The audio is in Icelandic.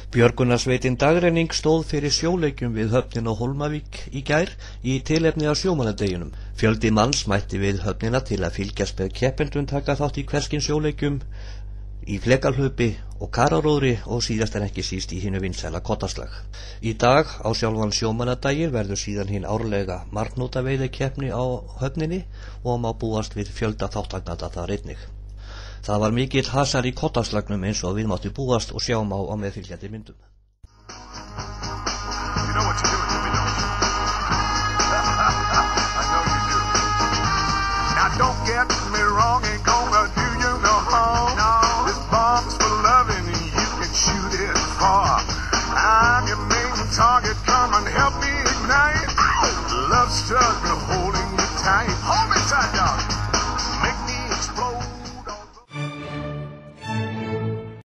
Björgunarsveitin Dagrenning stóð fyrir sjóleikjum við höfnina á Hólmavík í gær í tilefni af sjómannadeginum. Fjöldi manns mætti við höfnina til að fylgjast með keppendum taka þátt í hverskins sjóleikjum, í flekalhlaupi og kararóðri og síðast en ekki síst í hinu vinsæla kottaslag. Í dag á sjálfan sjómannadaginn verður síðan hinn árlega marknótaveiðikeppni á höfninni og má búast við fjölda þátttakanda þar einnig. Það var mikill hasar í kottaslagnum eins og við mátti búast og sjá má á meðfylgjandi myndum. You know what you're doing to me, don't you? I know you do. Now don't get me wrong, ain't gonna do you no harm. No. This bomb's for loving and you can shoot it far. I'm your main target, come and help me ignite. Love struggle holding you tight.